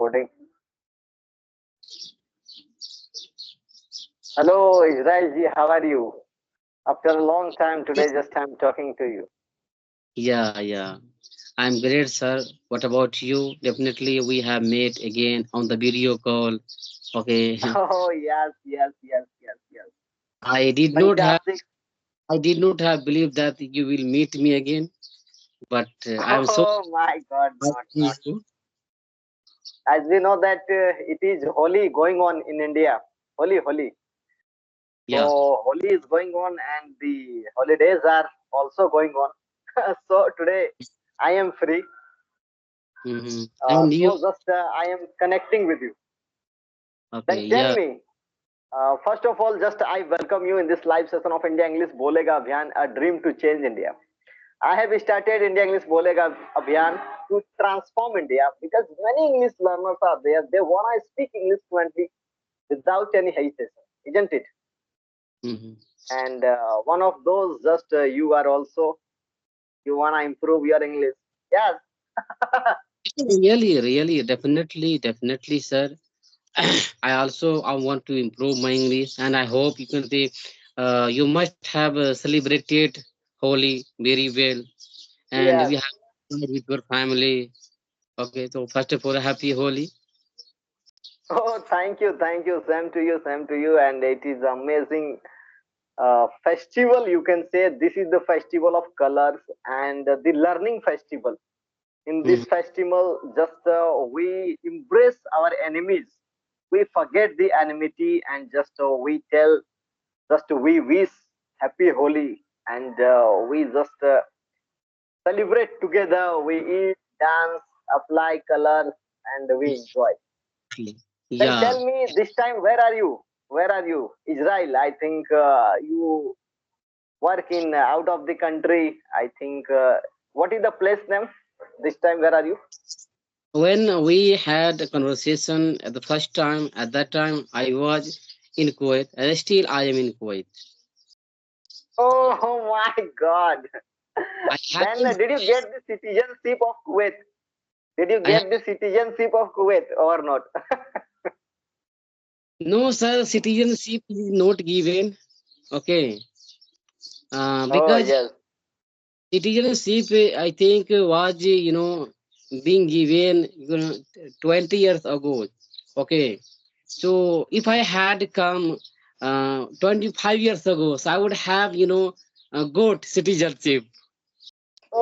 recording. Hello, Israel ji, how are you? After a long time today, just I'm talking to you. Yeah, yeah. I'm great, sir. What about you? Definitely, we have met again on the video call. Okay. Oh, yes, yes, yes, yes, yes. I did not have Fantastic. I did not have believed that you will meet me again, but I'm so Oh my God, not, happy. not. As we know that it is Holi going on in India. Holi, Holi. Yeah. So Holi is going on and the holidays are also going on. So today I am free. And you, So just I am connecting with you. okay, Then tell yeah. me, first of all, just I welcome you in this live session of India English Bolega Abhiyan, a dream to change India. I have started India English Bolega Abhiyan to transform India because many English learners are there. They want to speak English fluently without any hesitation, isn't it? hmm And one of those, just you are also, you want to improve your English. Yes. Really, really, definitely, sir. I want to improve my English, and I hope you can say you must have celebrated Holi very well, and we Yes. have with your family. Okay, so first of all, happy Holi. Oh, thank you, thank you. Same to you, same to you. And it is amazing festival, you can say. This is the festival of colors and the learning festival. In this Mhm. festival, just we embrace our enemies, we forget the enmity, and just we tell, just we wish happy Holi, and we just celebrate together, we eat, dance, apply colors, and we enjoy. Then Yeah. tell me, this time where are you? Where are you? Israel, I think you work in out of the country. I think what is the place name? This time where are you? When we had a conversation at the first time, at that time I was in Kuwait, and still I am in Kuwait. Oh my God! I Then haven't, did you get the citizenship of Kuwait? Did you I have get the citizenship of Kuwait or not? no, sir. Citizenship is not given. Okay, Oh because yes. citizenship, I think, was being given 20 years ago. Okay, so if I had come 25 years ago, so I would have got citizenship.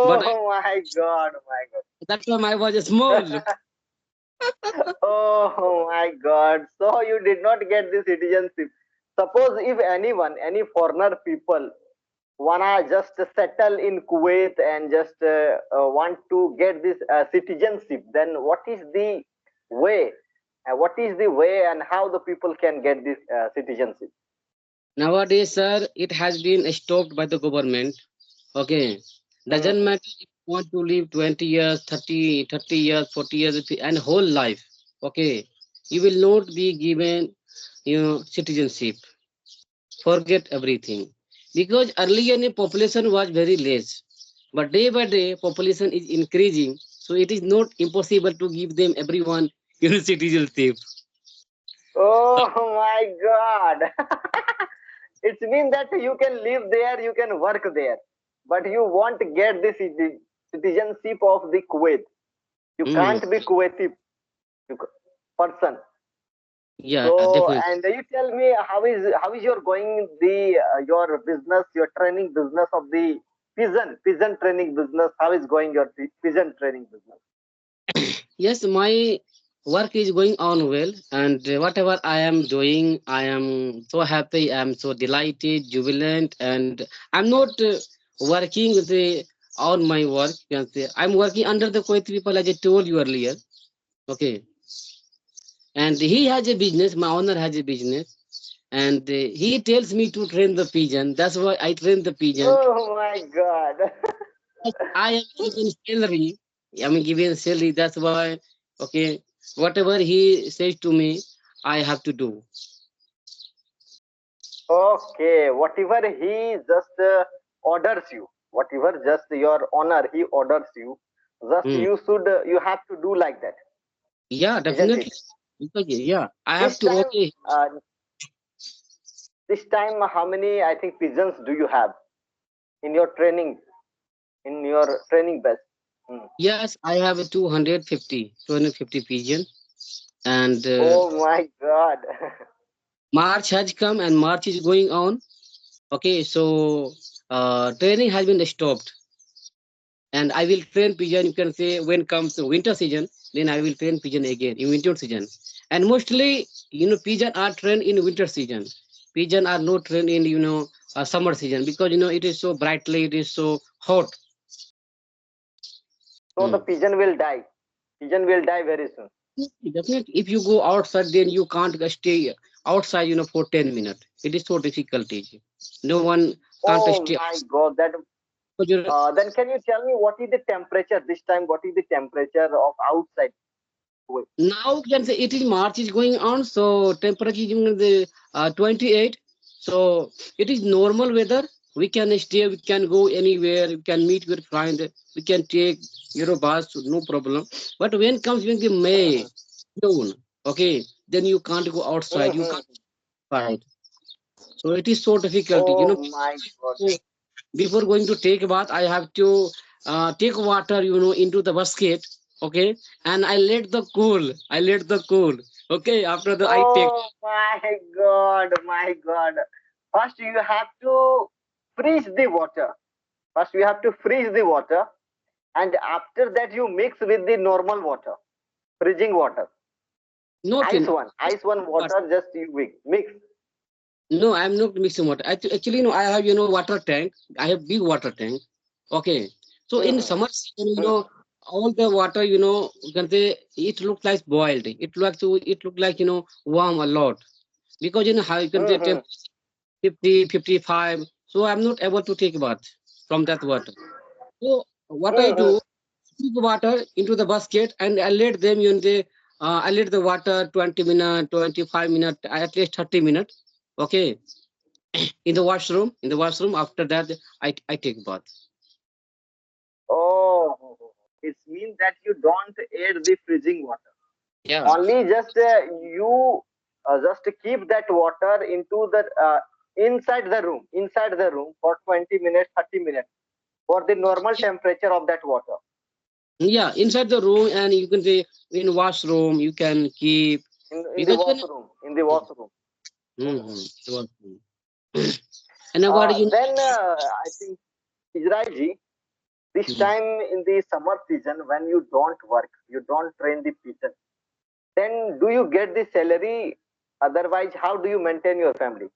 But Oh my God! My God! that time I was small. Oh my God! So you did not get the citizenship. Suppose if anyone, any foreigner people wanna just settle in Kuwait and just want to get this citizenship, then what is the way? What is the way and how the people can get this citizenship? Nowadays, sir, it has been stopped by the government. Okay, Mhm. doesn't matter if you want to live 20 years, 30 years, 40 years, and whole life. Okay, you will not be given, citizenship. Forget everything. Because earlier the population was very less, but day by day population is increasing. So it is not impossible to give them everyone, citizenship. Oh my God! It means that you can live there, you can work there, but you won't get the citizenship of the Kuwait. You Mm, can't be Kuwaiti person. yeah, So, definitely. and you tell me how is your going the your business, your training business of the pigeon training business? How is going your pigeon training business? Yes, my work is going on well, and whatever I am doing, I am so happy, I am so delighted, jubilant, and I'm not working on my work. You can say I'm working under the Kuwait people, as I told you earlier. Okay, and he has a business. My owner has a business, and he tells me to train the pigeon. That's why I train the pigeon. Oh my God! I am given salary. I'm given salary. That's why, okay, whatever he says to me, I have to do. Okay, whatever he just orders you, whatever just your honor he orders you, just Hmm. you should you have to do like that. Yeah, isn't definitely. it? Because yeah, I have This to time, okay. uh, this time, how many I think pigeons do you have in your training, in your training base? Hmm. Yes, I have a 250 pigeon, and Oh my God! March has come and March is going on. Okay, so training has been stopped, and I will train pigeon. You can say when comes to winter season, then I will train pigeon again in winter season. And mostly, pigeon are trained in winter season. Pigeon are not trained in summer season because it is so brightly, it is so hot. So the Mm. pigeon will die. Pigeon will die very soon. Definitely, if you go outside, then you can't stay outside, for 10 minutes. It is so difficult. No one can't Oh stay my God! That outside. then can you tell me what is the temperature this time? What is the temperature of outside? Wait. Now you can say it is March is going on, so temperature is in the 28. So it is normal weather. We can stay, we can go anywhere, we can meet with friend, we can take bus, no problem. But when comes when the May, Mhm. June, okay, then you can't go outside, you can't Mhm. fight. So it is so difficult, Oh my God! So before going to take a bath, I have to take water, into the basket, okay, and I let the cool, okay. After that, I take. Oh my God! My God! First you have to freeze the water. First you have to freeze the water, and after that you mix with the normal water, freezing water. Not in Ice one what? water. Just you mix. No, I'm not mixing water. Actually, no, I have water tank. I have big water tank. Okay, so in Mhm. summer season, Mhm. all the water, you can say it looks like boiled. It look like warm a lot because how you can say Mhm. 50, 55. So I'm not able to take bath from that water. So what I Mhm. do, keep water into the basket and I let them I let the water 20 minutes, 25 minutes, at least 30 minutes. Okay. In the washroom. In the washroom. After that, I take bath. Oh, it means that you don't add the freezing water. Yeah. Only just you just keep that water into the inside the room for 20 minutes, 30 minutes for the normal temperature of that water Yeah. Inside the room and you can say in washroom you can keep in the because washroom. In the washroom. Mhm. mm-hmm, washroom. And about Then I think Israelji, this Mhm. time in the summer season when you don't work, you don't train the pigeon, then do you get the salary? Otherwise, how do you maintain your family?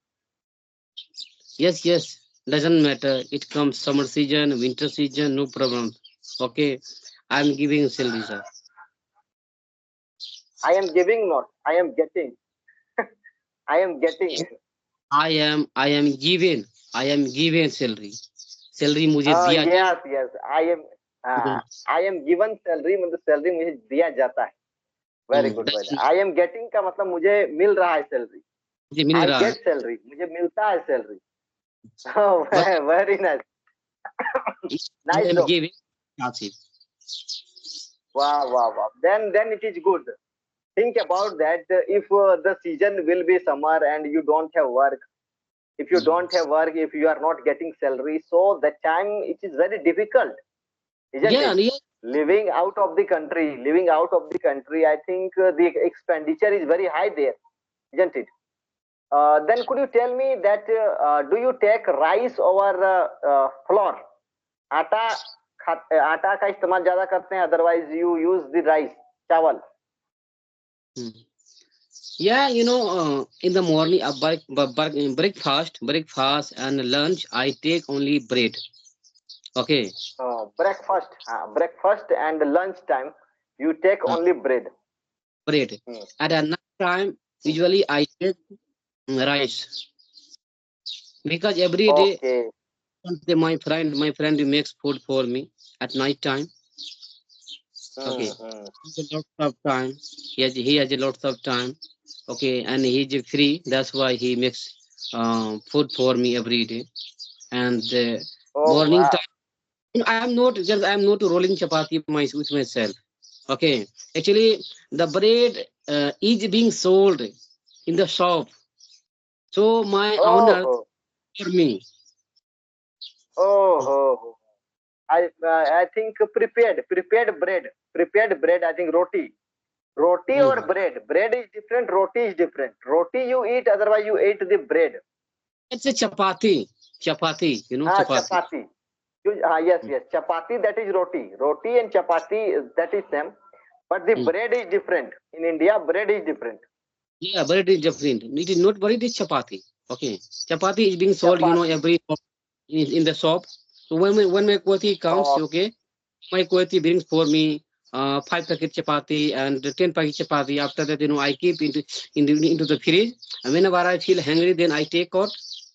Yes, yes. Doesn't matter. It comes summer season, winter season, no problem. Okay. I'm giving salary, sir. I am giving not. I am getting. I am getting. I am given salary. Salary मुझे दिया Yes, yes. Hmm, I am given salary मतलब salary मुझे दिया जाता है. Very good, very. doesn't- I am getting का मतलब मुझे मिल रहा है सैलरी. मुझे मिल I रहा है get salary. मुझे मिलता है salary. Oh, but very nice. I Nice am job. giving Asif. Wow, wow, wow. Then it is good. Think about that. If the season will be summer and you don't have work, if you don't have work, if you are not getting salary, so that time it is very difficult, isn't Yeah, it? yeah, Living out of the country, I think the expenditure is very high there, isn't it? Then could you tell me that do you take rice over flour? आटा आटा का इस्तेमाल ज्यादा करते हैं, otherwise you use the rice, चावल. mm. Yeah. In the morning, breakfast and lunch, I take only bread. Okay, Breakfast and lunch time you take uh, only bread. bread. Hmm. At night time, Hmm. usually I take rice because every day Okay. my friend makes food for me at night time. Okay. Hmm. Hmm. He has a lot of time. He has a lot of time. Okay, and he's free. That's why he makes food for me every day. And Oh morning wow. time, I am not rolling chapati with myself. Okay, actually, the bread is being sold in the shop. So my owner Oh, for me. oh, oh. I think prepared bread. I think roti or Mhm. bread. Bread is different. Roti is different. Roti you eat, otherwise you eat the bread. It's a chapati. Chapati, chapati. Chapati. Yes, yes. Chapati, that is roti. Roti and chapati, that is same. But the Mm. bread is different. In India, bread is different. Yeah, bread is different. It is not bread, it's chapati. Okay. Chapati is being sold, Chapati. every in the shop. So when my quality comes, Oh, okay, my quality brings for me 5 packet chapati and 10 packet chapati. After that, I keep into the fridge. And whenever I feel hungry, then I take out,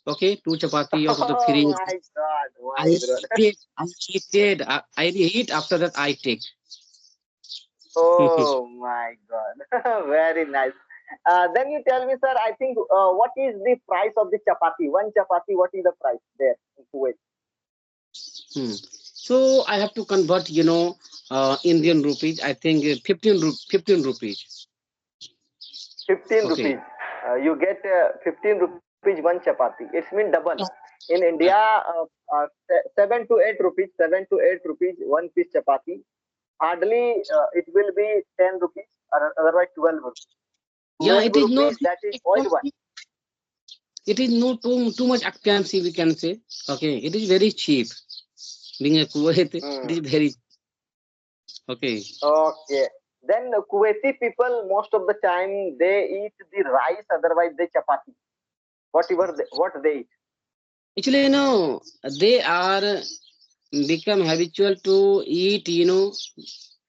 okay, 2 chapati out of the oh fridge. my God, I my God. eat it. I eat it. I eat. After that, I take. Oh my God. Very nice. Then you tell me, sir, I think what is the price of the chapati? One chapati, what is the price there in Kuwait? Hmm. So I have to convert, Indian rupees. I think 15 rupees. 15 Okay. rupees. You get 15 rupees one chapati. It's mean double. In India, 7 to 8 rupees, 7 to 8 rupees, one piece chapati. Hardly it will be 10 rupees or otherwise 12 rupees. Yeah, 12 it is not. rupees, that is oil one. It is not too much expensive. We can say. Okay, it is very cheap. Being a Kuwait, it Hmm. is very okay. Okay. Then Kuwaiti people, most of the time, they eat the rice, otherwise they chapati. What they eat. Actually, they are become habitual to eat.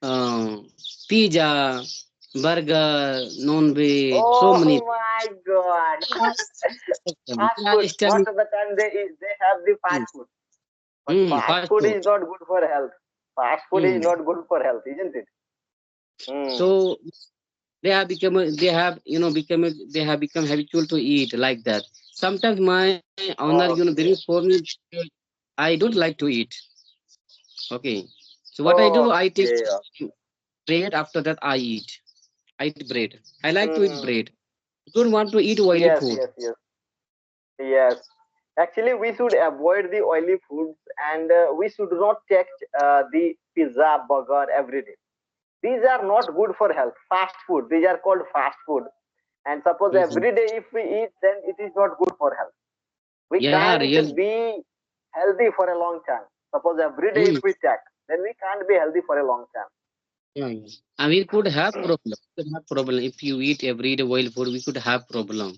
Uh, pizza, burger, non-veg, so many. Oh my God. Fast They are food. Most studying. of the time they have the fast food. But fast Fast food food. is not good for health. Fast food is Mm. not good for health, isn't it? Hmm. So they have become habitual to eat like that. Sometimes my owner, brings Okay. for me. I don't like to eat. Okay. So what I do, I take Okay. bread. After that, I eat bread. I like to eat Hmm. bread. Don't want to eat oily Yes, food. yes, yes. Yes. Actually, we should avoid the oily foods and we should not take the pizza, burger every day. These are not good for health. Fast food. These are called fast food. And suppose Mhm. every day if we eat, then it is not good for health. We Yeah, can't real. be healthy for a long time. Suppose every day if Mm. we take, then we can't be healthy for a long time. Yeah, yeah. And we could have problem. We could have problem if you eat every day oil food. We could have problem.